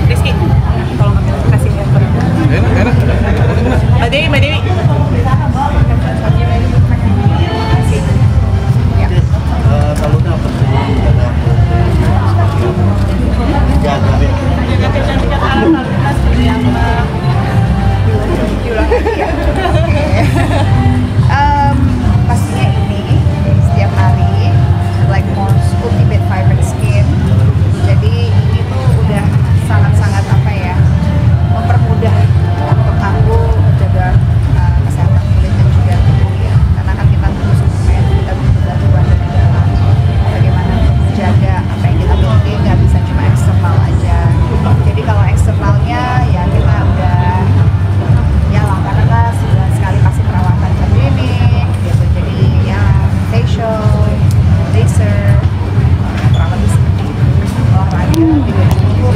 Rizky, tolong ambil kasih ya. Enak. Mbak Dewi. Kalau dapat jaga kecantikan ala seperti apa? Pastinya ini setiap hari like more cultivate vibrant skin. Jadi ini tuh udah sangat-sangat apa ya, mempermudah untuk aku menjaga kesehatan kulit dan juga tubuh ya. Karena kan kita butuh suplemen, kita butuh bantuan dari dalam. Bagaimana untuk menjaga apa yang kita miliki, nggak bisa cuma eksternal aja. Jadi kalau eksternalnya ya kita udah ya langganan sebulan sekali pasti perawatan ke klinik gitu. Jadi ya facial, laser, kurang lebih seperti itu. Olahraga juga cukup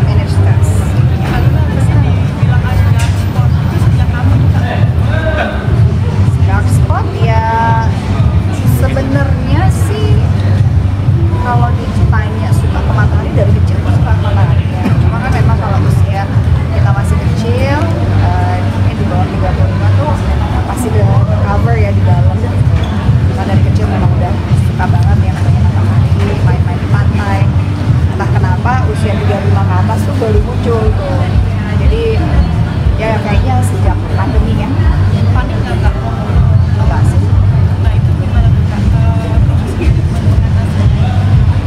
manage stress. Dark spot ya sebenarnya sih kalau ditanya suka ke matahari dari kecil tuh suka ke matahari ya. Cuma kan memang kalau usia kita masih kecil, mungkin di bawah 35 tuh pasti udah cover ya di dalam gitu. Kita dari kecil memang udah suka banget yang namanya matahari, main-main di pantai. Entah kenapa usia 35 ke atas tuh baru muncul tuh. Jadi ya kayaknya sejak pandemi ya. Panik nggak Kak? Enggak sih. Nah itu gimana tuh Kak?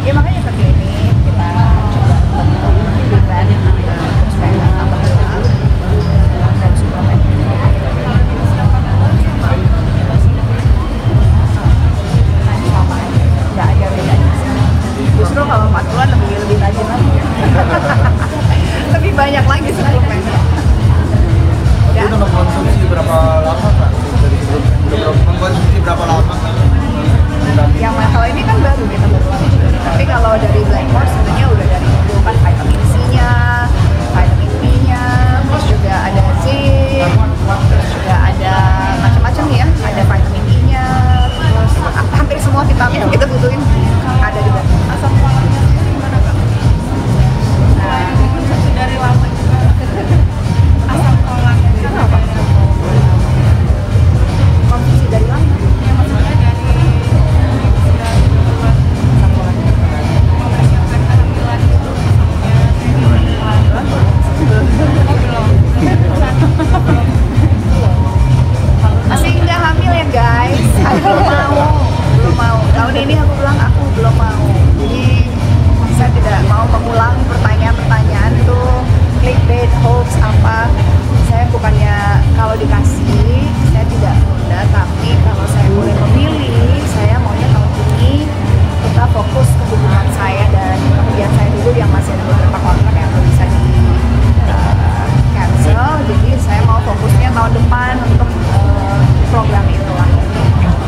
Ya makanya ke klinik kita coba untuk prevent supaya nggak tambah gelap dan suplemen. Sama aja, nggak ada bedanya. Justru kalau 40-an lebih rajin lagi. Lebih banyak lagi suplemennya. Udah mengkonsumsi berapa lama Kak? Dari sebelumnya udah mengkonsumsi berapa lama? Yang kalau ini kan baru kita baru launch. Tapi kalau dari Blackmore sebenarnya udah dari dulu kan vitamin C-nya, vitamin B-nya, terus juga ada zinc, terus juga ada macam-macam ya, ada vitamin E-nya, terus hampir semua vitamin yang kita butuhin ada di Blackmore. Asam folatnya sendiri gimana Kak? Konsumsi dari lama juga. Asam folatnya Kenapa? Konsumsi dari lama. ya maksudnya dari mempersiapkan kehamilan itu Masih nggak hamil ya guys? Aku belum mau. Tahun ini aku bilang aku belum mau. Jadi saya tidak mau mengulangi pertanyaan-pertanyaan tuh clickbait, hoax apa. Saya bukannya kalau dikasih saya tidak menunda, tapi kalau saya boleh memilih, saya maunya tahun ini kita fokus ke hubungan saya dan pekerjaan saya dulu yang masih ada beberapa kontrak yang belum bisa di cancel. Jadi saya mau fokusnya tahun depan untuk program itu lah.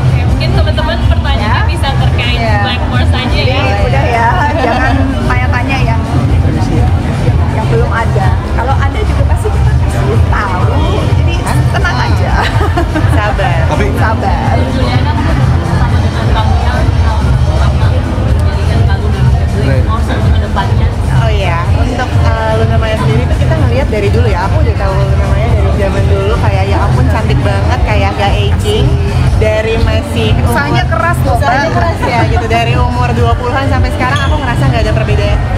Oke, mungkin teman-teman pertanyaannya bisa terkait Blackmore saja Jadi ya. udah ya, jangan tanya-tanya yang belum ada. Kalau ada juga pasti kita kasih tahu. Jadi tenang aja. Sabar. Sabar. Juliana sama dengan kamu yang menjadikan kamu di Blackmore untuk kedepannya. Oh iya, untuk Luna Maya sendiri tuh kita ngeliat dari dulu ya. Aku udah tahu Luna Maya dari zaman dulu, kayak ya ampun cantik banget, kayak gak aging. Dari masih Usahanya keras loh, usahanya Bang. keras ya gitu. Dari umur 20-an sampai sekarang aku ngerasa nggak ada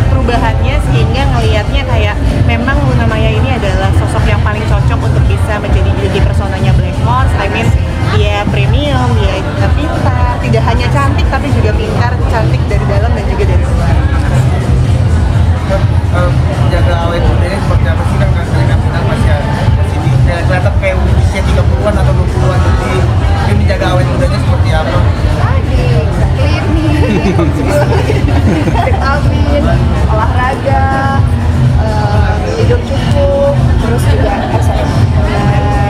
perubahannya, sehingga ngelihatnya kayak memang Luna Maya ini adalah sosok yang paling cocok untuk bisa menjadi beauty personanya Blackmore. I mean, dia premium, dia pintar, tidak hanya cantik tapi juga pintar, cantik dari dalam dan juga dari luar. Jaga awet mudanya seperti apa sih kan kadang-kadang masih di kelihatan kayak usia 30-an atau 20-an, jadi mungkin menjaga awet mudanya seperti apa? Tadi cleaning, vitamin, olahraga, tidur cukup, terus juga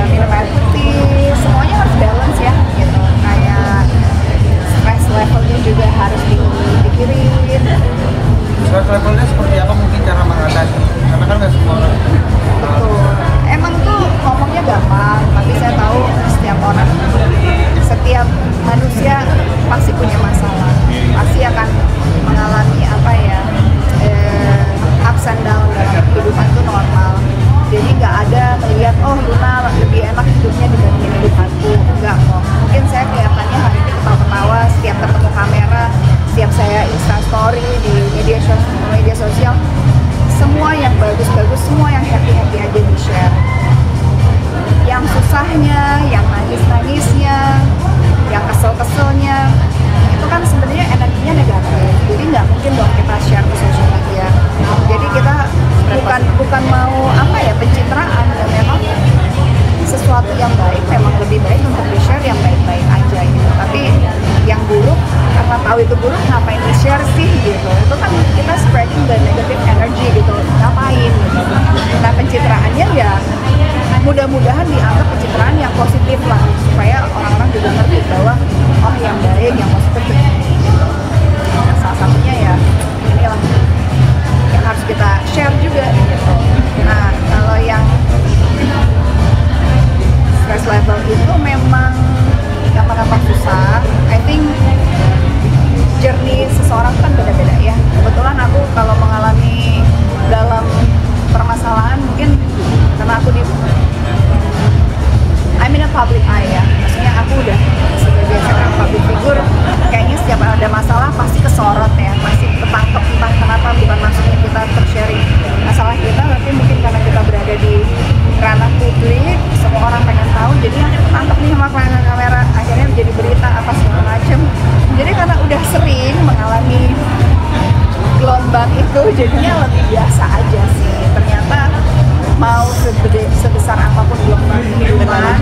minum air putih, semuanya harus balance ya gitu. Kayak stress levelnya juga harus dipikirin. Stress levelnya seperti apa, mungkin cara mengatasi? Karena kan nggak semua orang. Betul. Emang tuh ngomongnya gampang, tapi saya tahu setiap orang, setiap manusia pasti punya masalah, pasti akan mengalami apa ya, media sosial, semua yang bagus-bagus, semua yang happy-happy aja di-share. Yang susahnya, yang nangis-nangisnya, yang kesel-keselnya, itu kan sebenarnya energinya negatif. Jadi nggak mungkin dong kita share ke sosial media. Jadi kita bukan mau apa ya, pencitraan, dan memang sesuatu yang baik memang lebih baik untuk di-share yang baik-baik aja gitu. Tapi yang buruk, karena tahu itu buruk, ngapain di-share sih gitu. Itu kan kita spreading the negative energy gitu, ngapain gitu. Nah, pencitraannya ya mudah-mudahan dianggap pencitraan yang positif lah, supaya orang-orang juga ngerti bahwa oh, yang baik, yang positif gitu. Nah, salah satunya ya inilah yang harus kita share juga gitu. Nah, kalau yang stress level itu memang gampang-gampang susah. I think journey seseorang kan beda-beda ya. Kebetulan aku kalau mengalami dalam permasalahan, mungkin karena aku I'm in a public eye ya. Maksudnya aku udah sebagai seorang public figure, kayaknya setiap ada masalah pasti kesorot ya, pasti ketangkep, entah kenapa, bukan maksudnya kita sharing masalah kita, tapi mungkin karena kita berada di ranah publik, semua orang pengen tahu, jadi yang ketangkep nih sama kamera, akhirnya menjadi berita apa segala macem. Jadi karena udah sering mengalami gelombang itu, jadinya lebih biasa aja sih. Ternyata mau sebesar apapun gelombang kehidupan,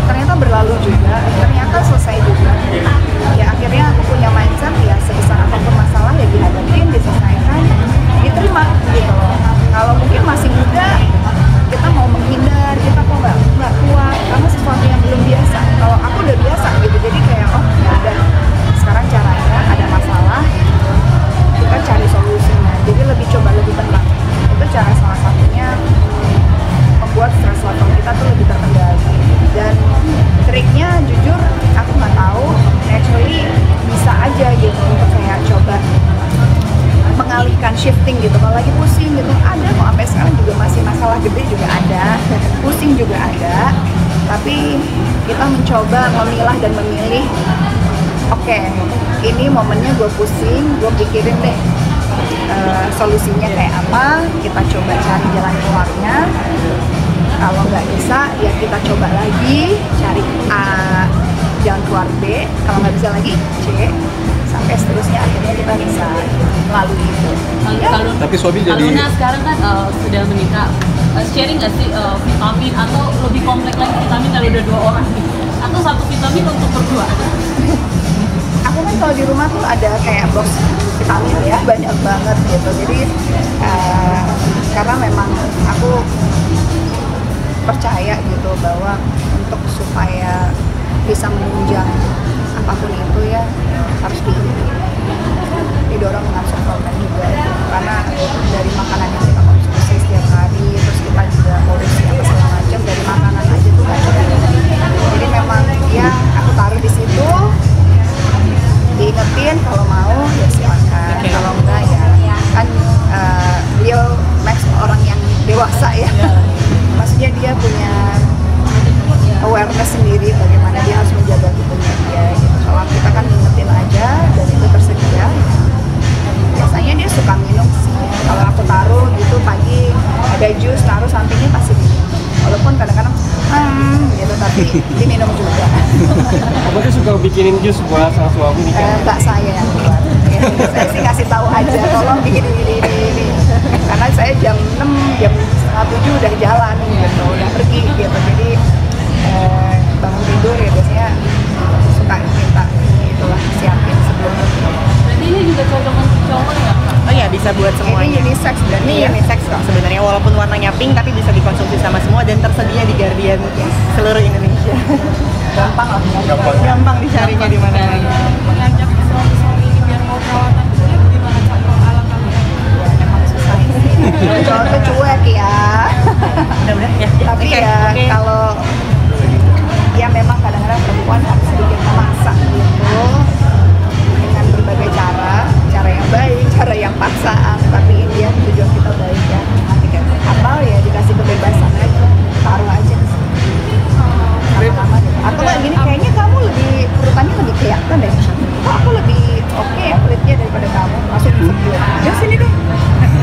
ternyata berlalu juga, ternyata selesai juga. Ya akhirnya aku punya mindset ya, sebesar apapun masalah ya dihadapin, diselesaikan, diterima gitu loh. Kalau mungkin masih muda, kita mau menghindar, kita kok nggak kuat karena sesuatu yang belum biasa. Kalau aku udah biasa gitu, jadi kayak oh ya udah, sekarang caranya ada masalah, kita cari solusinya. Jadi lebih tenang. Itu cara salah satunya membuat stress level kita tuh lebih terkendali. Dan triknya jujur aku nggak tahu, naturally bisa aja gitu untuk kayak coba mengalihkan, shifting gitu. Kalau lagi pusing gitu ada kok, sampai sekarang juga masih masalah gede juga ada, pusing juga ada, tapi kita mencoba memilah dan memilih. Oke, ini momennya gue pusing, gue pikirin deh solusinya kayak apa, kita coba cari jalan keluarnya. Kalau nggak bisa ya kita coba lagi cari A, jalan keluar B, kalau nggak bisa lagi C, sampai seterusnya akhirnya kita bisa melalui itu. Tapi Sobi jadi... Luna sekarang kan sudah menikah, sharing nggak sih vitamin atau lebih kompleks lagi vitamin kalau udah 2 orang nih? Atau satu vitamin untuk berdua? Aku kan kalau di rumah tuh ada kayak box vitamin ya, banyak banget gitu. Jadi karena memang aku percaya gitu bahwa untuk supaya bisa menunjang apapun itu ya harus didorong dengan suplemen juga gitu. Karena dari makanan yang kita konsumsi setiap hari, terus kita juga konsumsi apa segala macam dari makanan aja tuh nggak cukup. Jadi memang ya aku taruh di situ, diingetin kalau mau ya silakan, kalau enggak ya kan beliau Max orang yang dewasa ya. Maksudnya dia punya awareness sendiri bagaimana dia harus menjaga tubuhnya dia gitu. Kalau kita kan ngingetin aja dan itu tersedia, biasanya dia suka minum sih. Kalau aku taruh gitu pagi ada jus, taruh sampingnya pasti minum, walaupun kadang-kadang gitu tapi diminum juga. Abang tuh suka bikinin jus buat sang suami nih kan? Mbak saya yang buat ya, saya sih kasih tahu aja, tolong bikin ini karena saya jam 6, jam 6:30 udah jalan gitu, udah pergi gitu. Jadi bangun tidur ya biasanya suka minta itulah siapin sebelumnya. Berarti ini juga cocok untuk cowok ya Kak? Oh ya, bisa buat semuanya. Ini unisex dan Ini unisex kok sebenarnya, walaupun warnanya pink tapi bisa dikonsumsi sama semua dan tersedia di Guardian seluruh Indonesia. gampang lah. Gampang dicarinya di mana-mana. Mengajak suami-suami ini biar mau perawatan kulit gimana Kak kalau ala kamu? Ya emang susah sih. Cowok tuh cuek ya. Udah ya. Tapi Oke, ya oke. kalau ya memang kadang-kadang perempuan harus sedikit memaksa gitu dengan berbagai cara yang baik, cara yang paksaan, tapi dia tujuan kita baik ya. Atau ya dikasih kebebasan aja, taruh aja lama-lama gitu. Atau nggak gini, kayaknya kamu lebih urutannya lebih kelihatan deh. Kok aku lebih sini deh.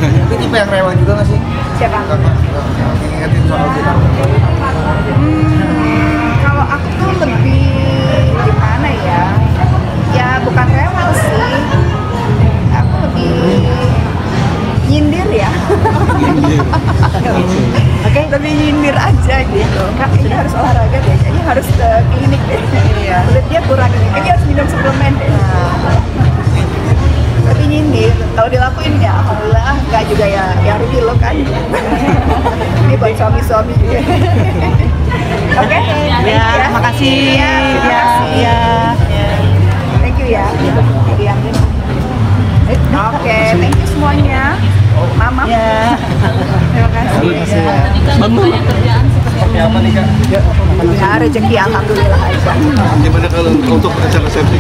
Itu tipe yang rewel juga nggak sih? Siapa? Kakak ingetin soal film. Kalau aku tuh lebih gimana ya? Ya bukan rewel sih. Aku lebih nyindir ya. Oke, lebih nyindir aja gitu. Kak, ini harus olahraga deh, kayaknya harus ke klinik deh. Kulit dia kurang ini, kayaknya harus minum suplemen deh. Tapi nyindir, kalau dilakuin ya alhamdulillah, enggak juga ya, ya rugi lo kan. Ini buat suami-suami juga. Oke, Ya, makasih. Ya, terima Ya, kasih. ya. Thank you ya. Iya. Oke, thank you semuanya. Mama. Ya. Terima kasih. Tadi kan banyak kerjaan seperti Seperti apa nih Kak? Ya, rezeki alhamdulillah aja. Gimana kalau untuk acara resepsi?